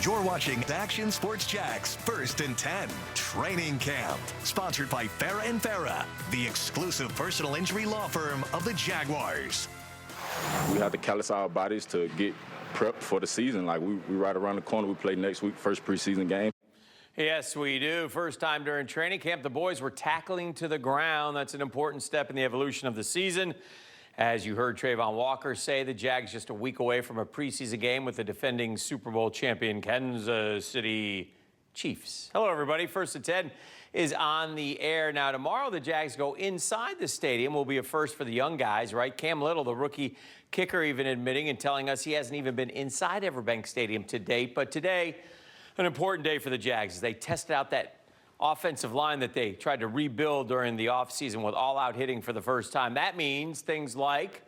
You're watching Action Sports Jax First and 10 Training Camp, sponsored by Farah & Farah, the exclusive personal injury law firm of the Jaguars. We have to callous our bodies to get prepped for the season. Like we right around the corner. We play next week, first preseason game. Yes, we do. First time during training camp, the boys were tackling to the ground. That's an important step in the evolution of the season. As you heard Trayvon Walker say, the Jags just a week away from a preseason game with the defending Super Bowl champion Kansas City Chiefs. Hello, everybody. First and 10 is on the air. Now, tomorrow, the Jags go inside the stadium. Will be a first for the young guys, right? Cam Little, the rookie kicker, even admitting and telling us he hasn't even been inside Everbank Stadium to date. But today, an important day for the Jags as they tested out that offensive line that they tried to rebuild during the offseason with all-out hitting for the first time. That means things like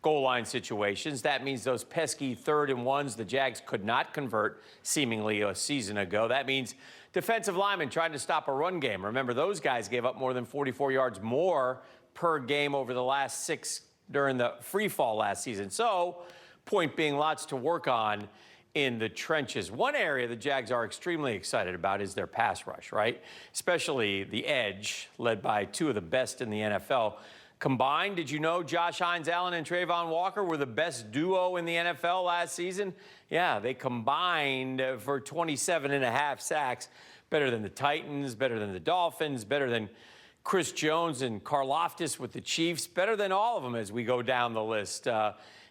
goal line situations. That means those pesky 3rd and 1s the Jags could not convert seemingly a season ago. That means defensive linemen trying to stop a run game. Remember, those guys gave up more than 44 yards more per game over the last 6 during the free fall last season. So, point being, lots to work on in the trenches. One area the Jags are extremely excited about is their pass rush, right? Especially the edge, led by 2 of the best in the NFL. Combined, did you know Josh Hines-Allen and Trayvon Walker were the best duo in the NFL last season? Yeah, they combined for 27.5 sacks. Better than the Titans, better than the Dolphins, better than Chris Jones and Karlaftis with the Chiefs, better than all of them as we go down the list.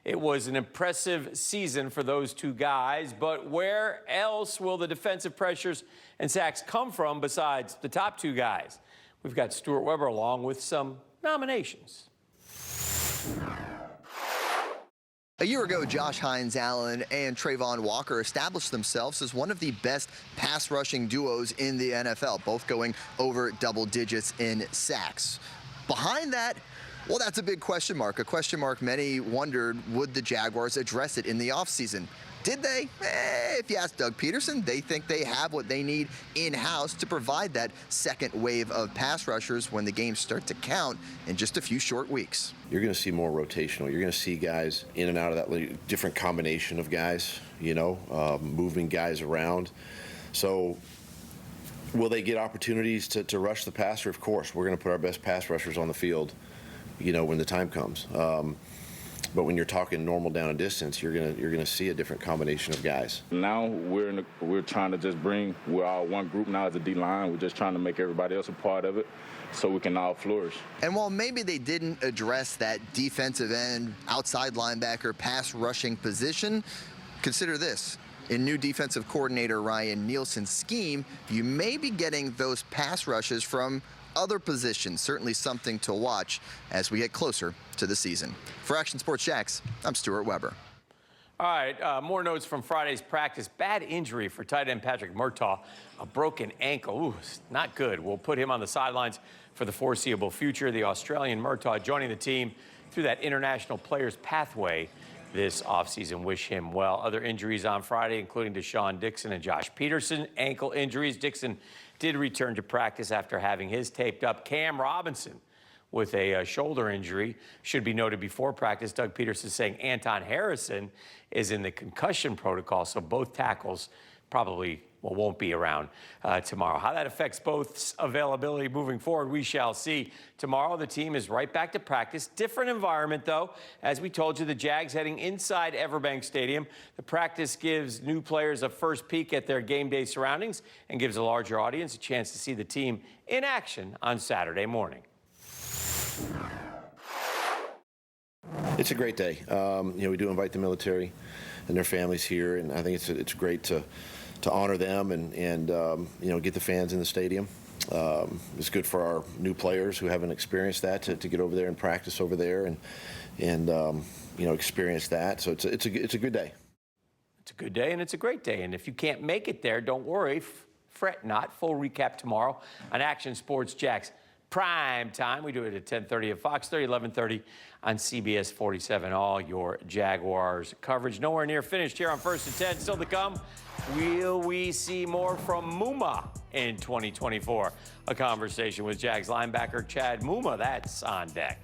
It was an impressive season for those 2 guys, but where else will the defensive pressures and sacks come from besides the top 2 guys? We've got Stuart Weber along with some nominations. A year ago, Josh Hines-Allen and Trayvon Walker established themselves as one of the best pass rushing duos in the NFL, both going over double digits in sacks. Behind that, well, that's a big question mark. A question mark many wondered, would the Jaguars address it in the offseason? Did they? If you ask Doug Peterson, they think they have what they need in-house to provide that second wave of pass rushers when the games start to count in just a few short weeks. You're going to see more rotational. You're going to see guys in and out of that different combination of guys, moving guys around. So will they get opportunities to rush the passer? Of course. We're going to put our best pass rushers on the field, when the time comes. But when you're talking normal down and distance, you're gonna see a different combination of guys. Now we're trying to just we're all one group now as a D-line. We're just trying to make everybody else a part of it so we can all flourish. And while maybe they didn't address that defensive end, outside linebacker, pass rushing position, consider this. In new defensive coordinator Ryan Nielsen's scheme, you may be getting those pass rushes from other positions. Certainly something to watch as we get closer to the season. For Action Sports Jax, I'm Stuart Weber. All right, more notes from Friday's practice. Bad injury for tight end Patrick Murtagh, a broken ankle. Ooh, not good. We'll put him on the sidelines for the foreseeable future. The Australian Murtagh joining the team through that international players pathway this offseason. Wish him well. Other injuries on Friday, including Deshaun Dixon and Josh Peterson. Ankle injuries. Dixon did return to practice after having his taped up. Cam Robinson with a shoulder injury should be noted before practice. Doug Peterson saying Anton Harrison is in the concussion protocol, so both tackles probably won't be around tomorrow. How that affects both availability moving forward, we shall see. Tomorrow, the team is right back to practice. Different environment, though. As we told you, the Jags heading inside Everbank Stadium. The practice gives new players a first peek at their game day surroundings and gives a larger audience a chance to see the team in action on Saturday morning. It's a great day. We do invite the military and their families here, and I think it's great to honor them and get the fans in the stadium. It's good for our new players who haven't experienced that to get over there and practice over there and experience that. So it's a good day. It's a good day and it's a great day. And if you can't make it there, don't worry. Fret not. Full recap tomorrow on Action Sports Jax. Prime time. We do it at 10:30 at Fox 30, 11:30 on CBS 47. All your Jaguars coverage. Nowhere near finished here on First and 10. Still to come. Will we see more from Muma in 2024? A conversation with Jags linebacker Chad Muma. That's on deck.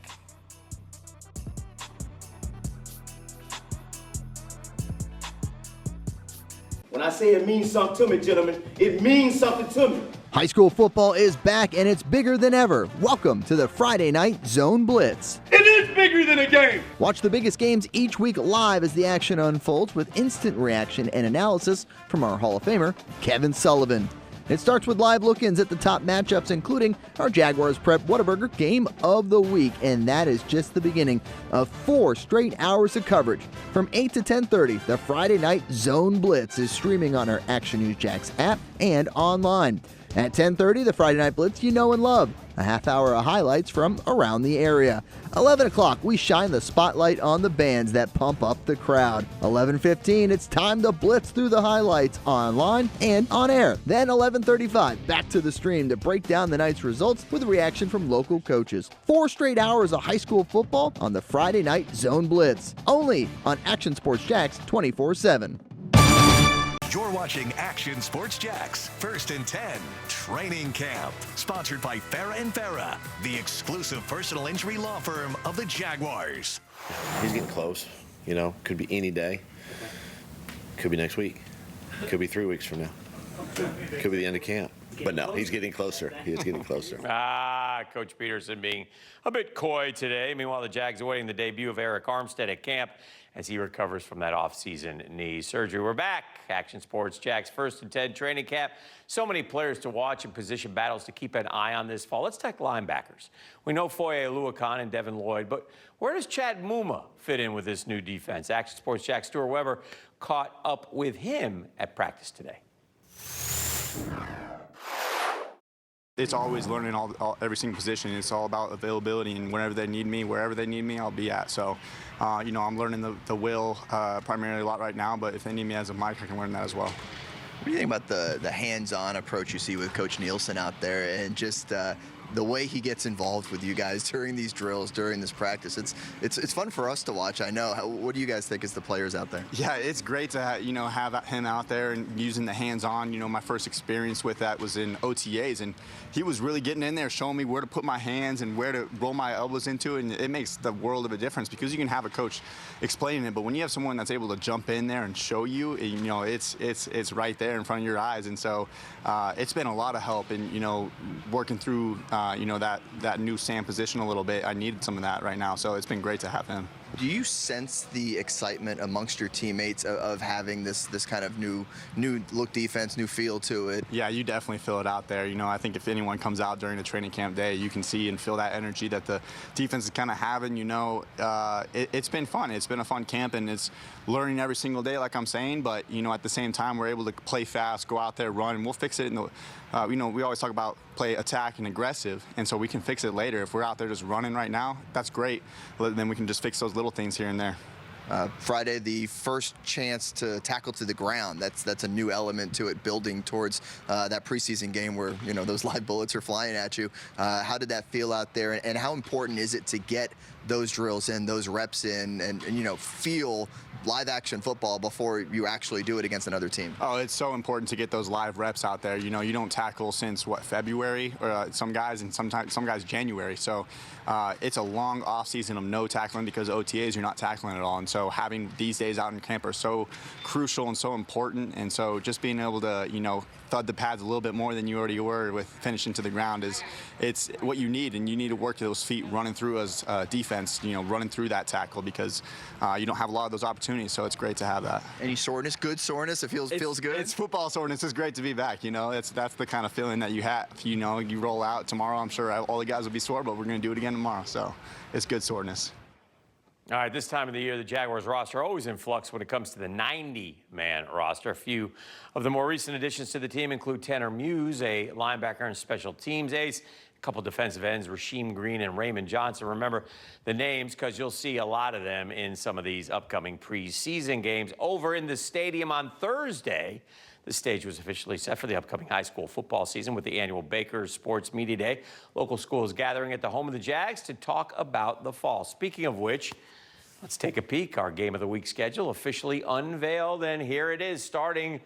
When I say it means something to me, gentlemen, it means something to me. High school football is back, and it's bigger than ever. Welcome to the Friday Night Zone Blitz. It is bigger than a game. Watch the biggest games each week live as the action unfolds with instant reaction and analysis from our Hall of Famer, Kevin Sullivan. It starts with live look-ins at the top matchups, including our Jaguars Prep Whataburger Game of the Week, and that is just the beginning of 4 straight hours of coverage. From 8 to 10:30, the Friday Night Zone Blitz is streaming on our Action News Jax app and online. At 10:30, the Friday Night Blitz you know and love. A half hour of highlights from around the area. 11 o'clock, we shine the spotlight on the bands that pump up the crowd. 11:15, it's time to blitz through the highlights online and on air. Then 11:35, back to the stream to break down the night's results with a reaction from local coaches. 4 straight hours of high school football on the Friday Night Zone Blitz. Only on Action Sports Jax 24/7. You're watching Action Sports Jax, 1st and 10, Training Camp. Sponsored by Farah & Farah, the exclusive personal injury law firm of the Jaguars. He's getting close, you know, could be any day. Could be next week. Could be 3 weeks from now. Could be the end of camp. But no, he's getting closer. He is getting closer. Coach Peterson being a bit coy today. Meanwhile, the Jags awaiting the debut of Eric Armstead at camp as he recovers from that offseason knee surgery. We're back. Action Sports Jax, 1st and 10 training camp. So many players to watch and position battles to keep an eye on this fall. Let's talk linebackers. We know Foye Oluokun and Devin Lloyd, but where does Chad Muma fit in with this new defense? Action Sports Jax Stuart Weber caught up with him at practice today. It's always learning every single position. It's all about availability, and whenever they need me, wherever they need me, I'll be at. So, you know, I'm learning the will primarily a lot right now, but if they need me as a mic, I can learn that as well. What do you think about the hands-on approach you see with Coach Nielsen out there, and just the way he gets involved with you guys during these drills, during this practice? It's fun for us to watch, I know. What do you guys think as the players out there? Yeah, it's great to have him out there and using the hands-on. You know, my first experience with that was in OTAs, and he was really getting in there, showing me where to put my hands and where to roll my elbows into, and it makes the world of a difference because you can have a coach explaining it, but when you have someone that's able to jump in there and show you, you know, it's right there in front of your eyes. And so it's been a lot of help in, you know, working through you know, that new Sam position a little bit. I needed some of that right now, so it's been great to have him. Do you sense the excitement amongst your teammates of having this kind of new look defense, new feel to it? Yeah, you definitely feel it out there. You know, I think if anyone comes out during a training camp day, you can see and feel that energy that the defense is kind of having. You know, it's been fun. It's been a fun camp, and it's learning every single day, like I'm saying. But, you know, at the same time, we're able to play fast, go out there, run, and we'll fix it in the you know, we always talk about play attack and aggressive, and so we can fix it later. If we're out there just running right now, that's great. Then we can just fix those little things here and there. Friday, the first chance to tackle to the ground. That's a new element to it, building towards that preseason game where, you know, those live bullets are flying at you. How did that feel out there, and how important is it to get those drills in, those reps in, and you know, feel live action football before you actually do it against another team? Oh, it's so important to get those live reps out there. You know, you don't tackle since February, or some guys, and some guys January. So it's a long off season of no tackling because OTAs you're not tackling at all. And so having these days out in camp are so crucial and so important. And so just being able to, you know, thud the pads a little bit more than you already were with finishing to the ground it's what you need, and you need to work those feet running through as defense, you know, running through that tackle because you don't have a lot of those opportunities, so it's great to have that. Any soreness? Good soreness? It feels good? It's football soreness. It's great to be back, you know. That's the kind of feeling that you have. You know, you roll out tomorrow, I'm sure all the guys will be sore, but we're going to do it again tomorrow, so it's good soreness. All right, this time of the year, the Jaguars roster always in flux when it comes to the 90-man roster. A few of the more recent additions to the team include Tanner Muse, a linebacker and special teams ace, a couple defensive ends, Rasheem Green and Raymond Johnson. Remember the names because you'll see a lot of them in some of these upcoming preseason games. Over in the stadium on Thursday, the stage was officially set for the upcoming high school football season with the annual Baker's Sports Media Day. Local schools gathering at the home of the Jags to talk about the fall. Speaking of which, let's take a peek. Our Game of the Week schedule officially unveiled, and here it is starting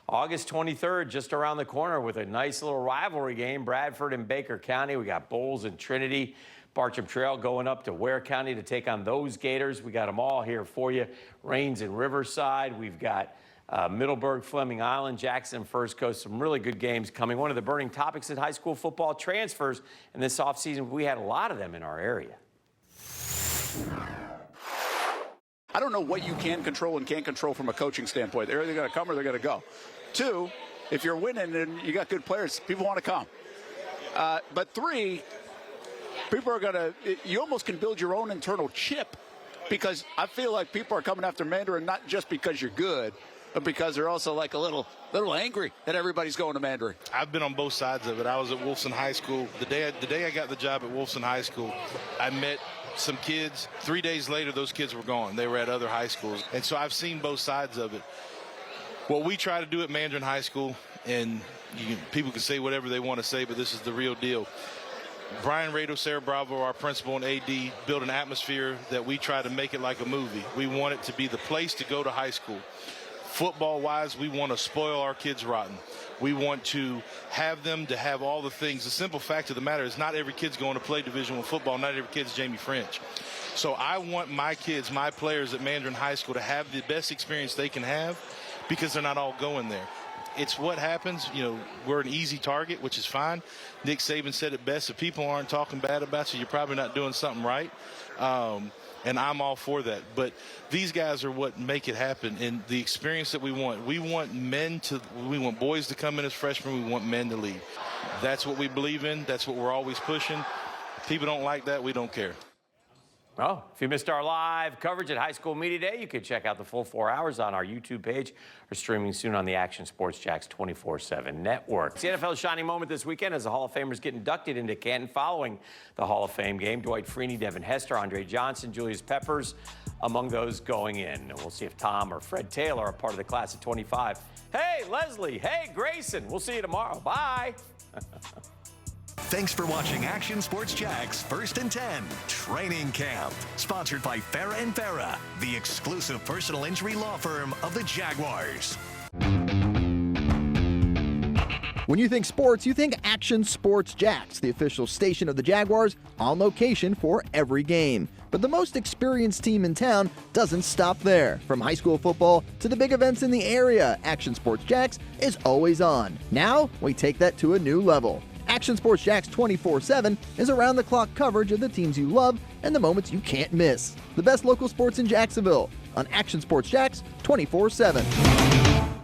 August 23rd, just around the corner with a nice little rivalry game, Bradford and Baker County. We got Bowles and Trinity. Bartram Trail going up to Ware County to take on those Gators. We got them all here for you. Rains and Riverside. We've got Middleburg, Fleming Island, Jackson, First Coast, some really good games coming. One of the burning topics in high school football, transfers. And this offseason, we had a lot of them in our area. I don't know what you can control and can't control from a coaching standpoint. They're either going to come or they're going to go. Two, if you're winning and you got good players, people want to come. But three, people are going to, you almost can build your own internal chip, because I feel like people are coming after Mandarin not just because you're good, but because they're also like a little angry that everybody's going to Mandarin. I've been on both sides of it. I was at Wolfson High School. The day I got the job at Wolfson High School, I met some kids. 3 days later, those kids were gone. They were at other high schools. And so I've seen both sides of it. What we try to do at Mandarin High School, and people can say whatever they want to say, but this is the real deal. Brian Rado, Sarah Bravo, our principal and AD, built an atmosphere that we try to make it like a movie. We want it to be the place to go to high school. Football-wise, we want to spoil our kids rotten. We want to have them to have all the things. The simple fact of the matter is not every kid's going to play Division I football. Not every kid's Jamie French. So I want my kids, my players at Mandarin High School to have the best experience they can have, because they're not all going there. It's what happens. We're an easy target, which is fine. Nick Saban said it best. If people aren't talking bad about you, you're probably not doing something right. And I'm all for that. But these guys are what make it happen, and the experience that we want. We want boys to come in as freshmen. We want men to lead. That's what we believe in. That's what we're always pushing. If people don't like that, we don't care. Well, if you missed our live coverage at High School Media Day, you can check out the full 4 hours on our YouTube page or streaming soon on the Action Sports Jax 24/7 network. It's the NFL's shining moment this weekend as the Hall of Famers get inducted into Canton following the Hall of Fame game. Dwight Freeney, Devin Hester, Andre Johnson, Julius Peppers among those going in. And we'll see if Tom or Fred Taylor are part of the class of 25. Hey, Leslie. Hey, Grayson. We'll see you tomorrow. Bye. Thanks for watching Action Sports Jax First and 10 Training Camp. Sponsored by Farah & Farah, the exclusive personal injury law firm of the Jaguars. When you think sports, you think Action Sports Jax, the official station of the Jaguars, on location for every game. But the most experienced team in town doesn't stop there. From high school football to the big events in the area, Action Sports Jax is always on. Now, we take that to a new level. Action Sports Jax 24/7 is around-the-clock coverage of the teams you love and the moments you can't miss. The best local sports in Jacksonville on Action Sports Jax 24/7.